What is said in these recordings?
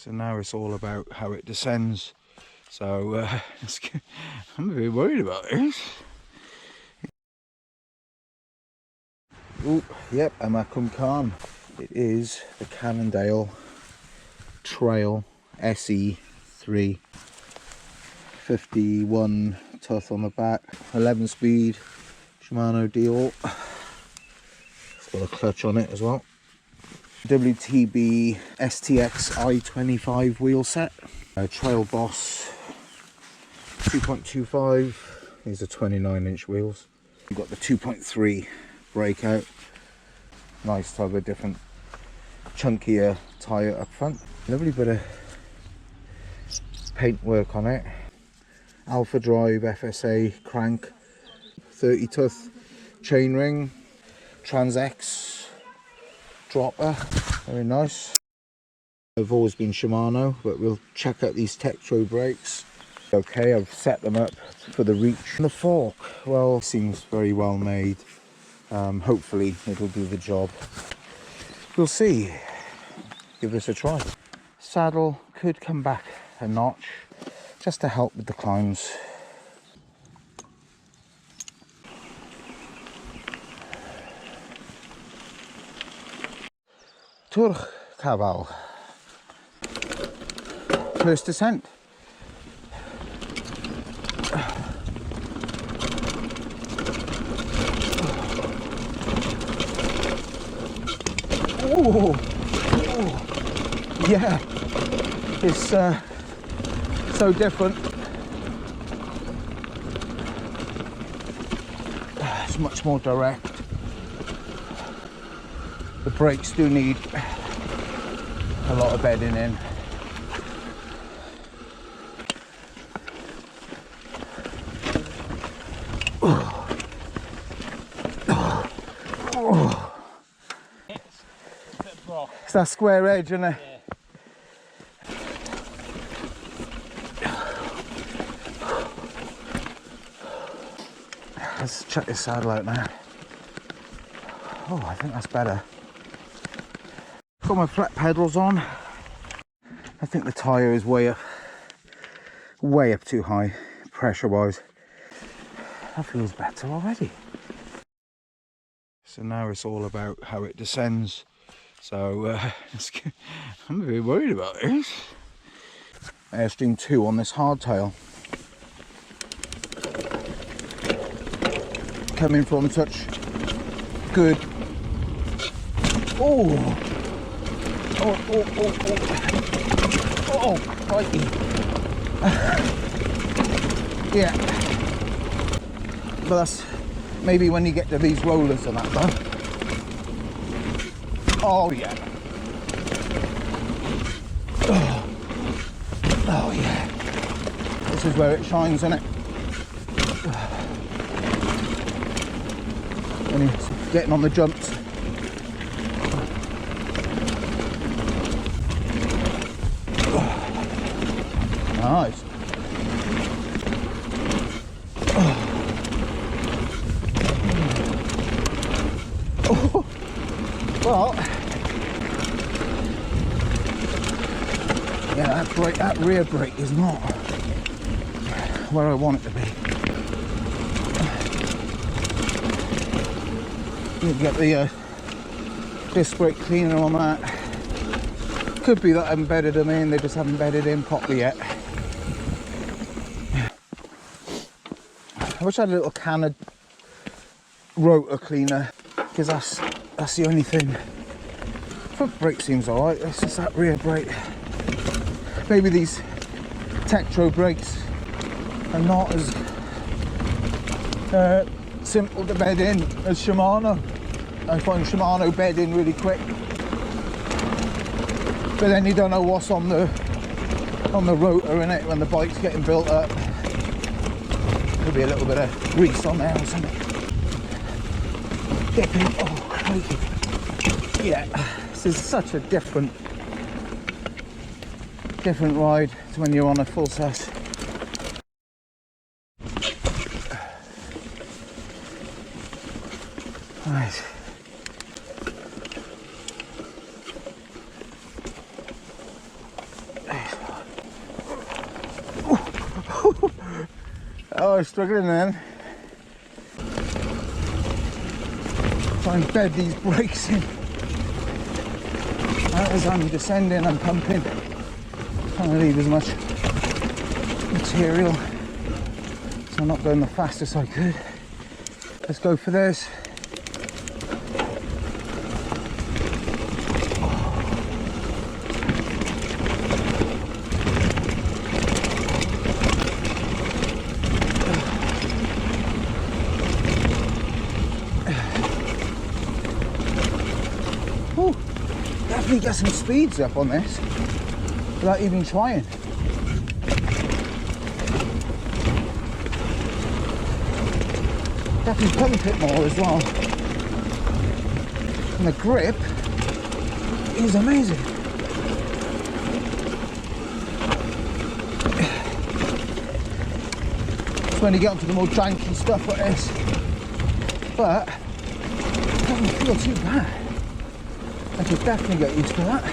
So now it's all about how it descends. So I'm a bit worried about this. Oh, yep, I'm at Cwmcarn. It is the Cannondale Trail SE 351 tooth on the back, 11 speed Shimano deal. It's got a clutch on it as well. WTB STX I25 wheel set. Trail Boss 2.25. These are 29-inch wheels. We've got the 2.3 breakout. Nice to have a different chunkier tyre up front. Lovely bit of paint work on it. Alpha Drive FSA crank, 30 tooth chainring, Trans-X dropper, very nice. I've always been Shimano, but we'll check out these Twrch brakes. Okay, I've set them up for the reach. And the fork, well, seems very well made. Hopefully it'll do the job. We'll see. Give this a try. Saddle could come back a notch just to help with the climbs. Twrch Trail. First descent. Oh, yeah, it's so different. It's much more direct. The brakes do need a lot of bedding in. It's that square edge, isn't it? Yeah. Let's check this saddle out now. Oh, I think that's better. Got my flat pedals on. I think the tyre is way up too high, pressure-wise. That feels better already. So now it's all about how it descends. So I'm a bit worried about this. Airstream 2 on this hardtail. Coming from such good. Oh, crikey. Yeah. But that's maybe when you get to these rollers and that though. Oh yeah. Oh yeah. This is where it shines, isn't it? When you're getting on the jumps. Nice. Oh. Well, yeah, that rear brake is not where I want it to be. You can get the disc brake cleaner on that. Could be that I haven't bedded them in, they just haven't bedded in properly yet. I wish I had a little Cannondale rotor cleaner, because that's the only thing. Front brake seems alright, it's just that rear brake. Maybe these Twrch brakes are not as simple to bed in as Shimano. I find Shimano bed in really quick, but then you don't know what's on the rotor in it when the bike's getting built up. Could be a little bit of grease on there or something. Dipping. Oh, crikey. Yeah, this is such a different ride to when you're on a full set. Right. Oh, I'm struggling then. Try and bed these brakes in. As I'm descending and pumping, trying to leave as much material, so I'm not going the fastest I could. Let's go for this. Definitely get some speeds up on this without even trying. Definitely pump it more as well. And the grip is amazing. It's when you get onto the more janky stuff like this, but it doesn't feel too bad. I could definitely get used to that.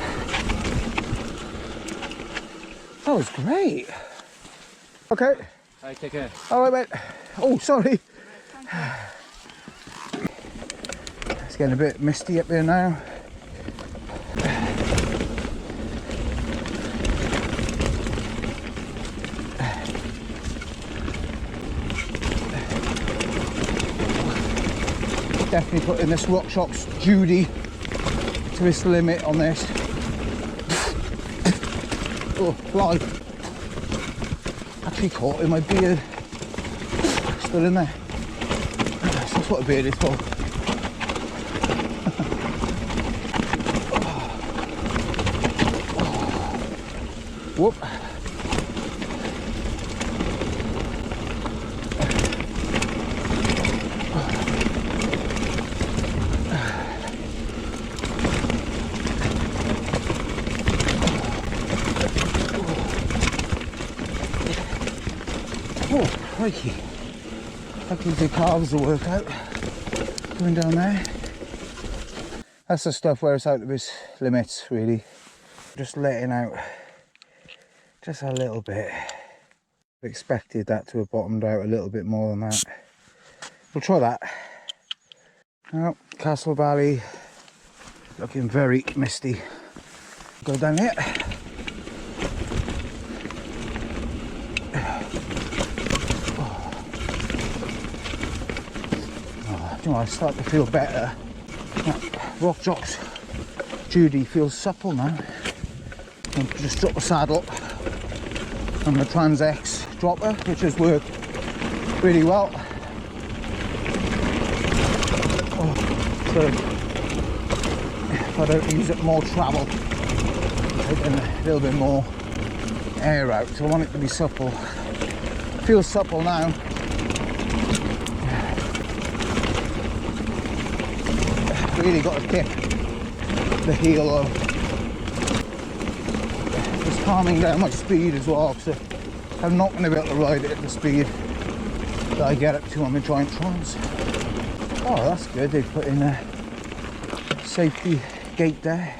That was great. Okay. Hey, take care. All right, mate. Oh, sorry. It's getting a bit misty up there now. Definitely putting this RockShox Judy to its limit on this. Oh, fly. Actually caught in my beard. Still in there. That's what a beard is for. Whoop. Oh, crikey. That gives the calves a workout. Going down there. That's the stuff where it's out of its limits, really. Just letting out just a little bit. Expected that to have bottomed out a little bit more than that. We'll try that. Well, Castle Valley looking very misty. Go down here. You know, I start to feel better. RockShox Judy feels supple now. I'll just drop the saddle on the Trans X dropper, which has worked really well. So if I don't use it more travel, taking a little bit more air out. So I want it to be supple. It feels supple now. Really got to kick the heel of just calming down my speed as well, because I'm not going to be able to ride it at the speed that I get up to on the giant trons. Oh, that's good. They've put in a safety gate there.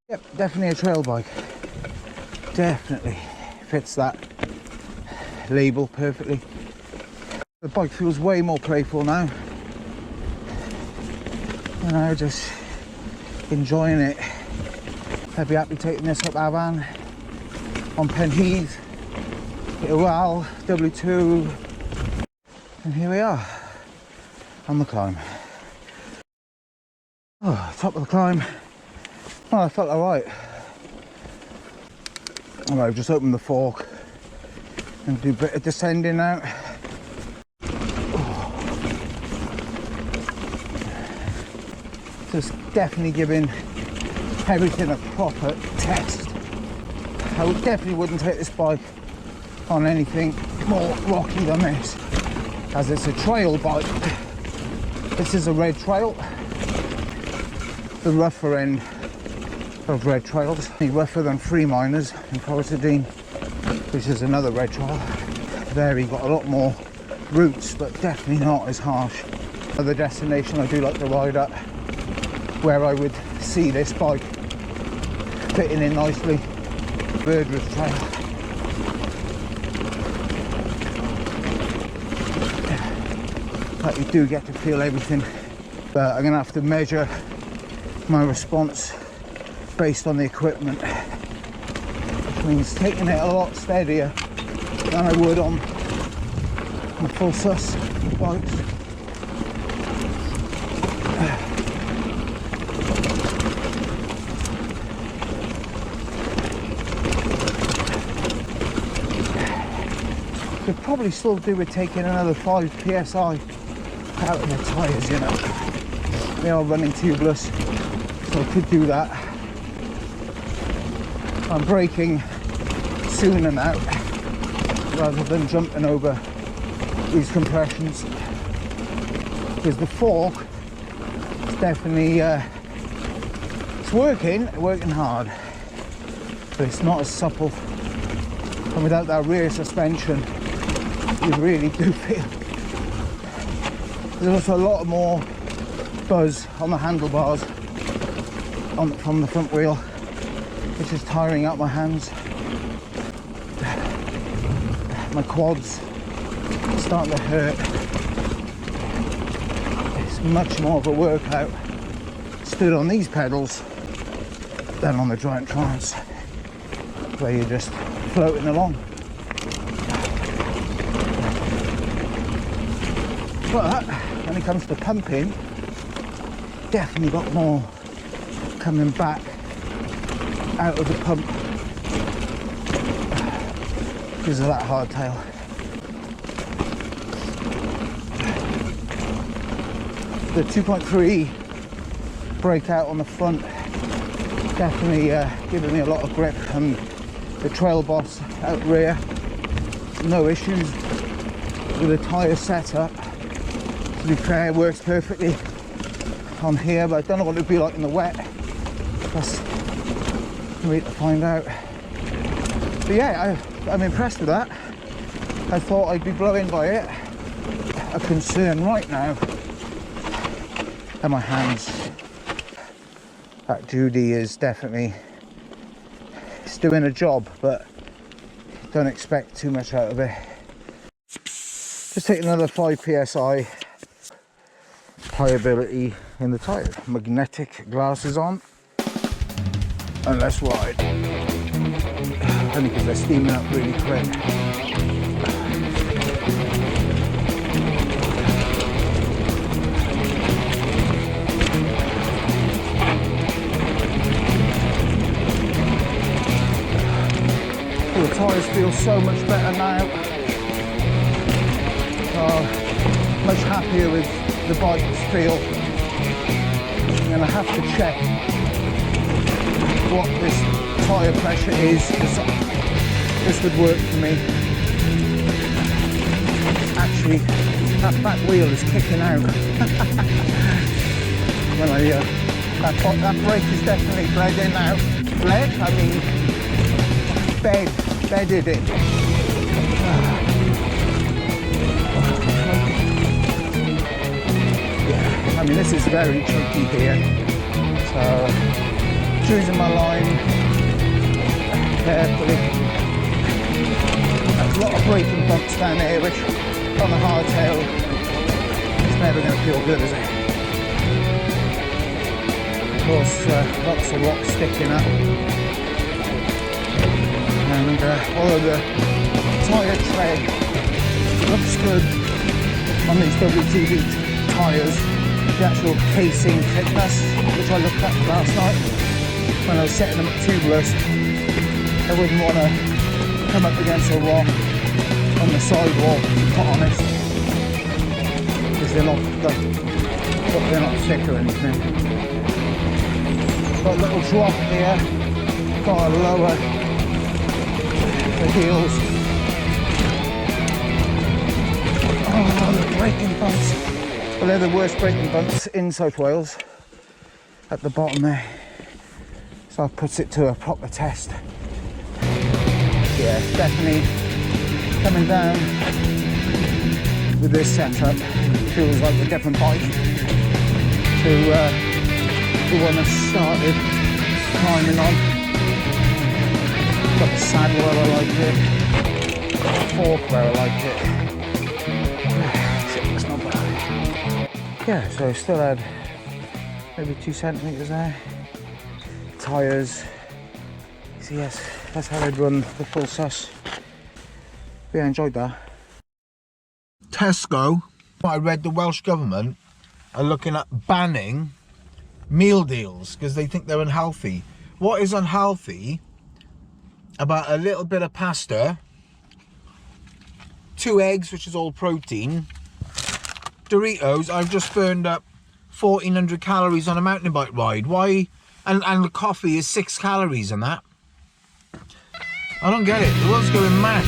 Yep, definitely a trail bike. Definitely fits that label perfectly. The bike feels way more playful now. And I'm just enjoying it. I'd be happy taking this up our van on Penheath, Well, W2, and here we are on the climb. Oh, top of the climb. Well, I felt alright. Alright, I've just opened the fork and do a bit of descending now. Just definitely giving everything a proper test. I definitely wouldn't take this bike on anything more rocky than this, as it's a trail bike. This is a red trail, the rougher end of red trails, rougher than Free Miners in Portadine, which is another red trail. There you got a lot more routes, but definitely not as harsh. Another destination I do like to ride at, where I would see this bike fitting in nicely. Twrch Trail. But you do get to feel everything. But I'm going to have to measure my response based on the equipment, which means taking it a lot steadier than I would on my full sus bikes. Could probably still do with taking another 5 psi out of the tyres, you know. They are running tubeless, so I could do that. I'm braking sooner now rather than jumping over these compressions, because the fork is definitely it's working hard, but it's not as supple, and without that rear suspension you really do feel. There's also a lot more buzz on the handlebars from the front wheel, which is tiring out my hands. My quads are starting to hurt. It's much more of a workout stood on these pedals than on the giant trans, where you're just floating along. But when it comes to pumping, definitely got more coming back out of the pump because of that hardtail. The 2.3 breakout on the front definitely giving me a lot of grip, and the Trail Boss out rear, no issues with the tyre setup. To be fair, it works perfectly on here, but I don't know what it would be like in the wet. That's wait to find out. But yeah, I'm impressed with that. I thought I'd be blown by it. A concern right now are my hands. That Judy is definitely, it's doing a job, but don't expect too much out of it. Just take another 5 psi. Pliability in the tyre. Magnetic glasses on, and let's ride. Only because they're steaming up really quick. The tyres feel so much better now. Much happier with the bike's feel. I'm going to have to check what this tyre pressure is, because this would work for me. Actually, that back wheel is kicking out. When that brake is definitely bled in now. Bled? I mean, bedded in. I mean, this is very tricky here, so choosing my line carefully. There's a lot of braking bumps down here, which on the hardtail is never going to feel good, is it? Of course, lots of rocks sticking up, and although the tyre tread looks good on these WTV tyres, the actual casing thickness, which I looked at last night when I was setting them up tubeless, I wouldn't want to come up against a rock on the sidewall, to be quite honest, because they're not thick or anything. Got a little drop here, got to lower the heels. Oh, the braking bumps. Well, they're the worst braking bumps in South Wales, at the bottom there. So that puts it to a proper test. Yeah, definitely coming down with this setup feels like a different bike to the one I started climbing on. Saddle where I like it. Fork where I like it. It's not bad. Yeah, so I still had maybe 2 centimetres there. Tyres. So yes, that's how I'd run the full sus. But yeah, I enjoyed that. Tesco, I read the Welsh Government are looking at banning meal deals because they think they're unhealthy. What is unhealthy about a little bit of pasta, 2 eggs, which is all protein, Doritos? I've just burned up 1400 calories on a mountain bike ride. Why? And the coffee is 6 calories and that. I don't get it. The world's going mad.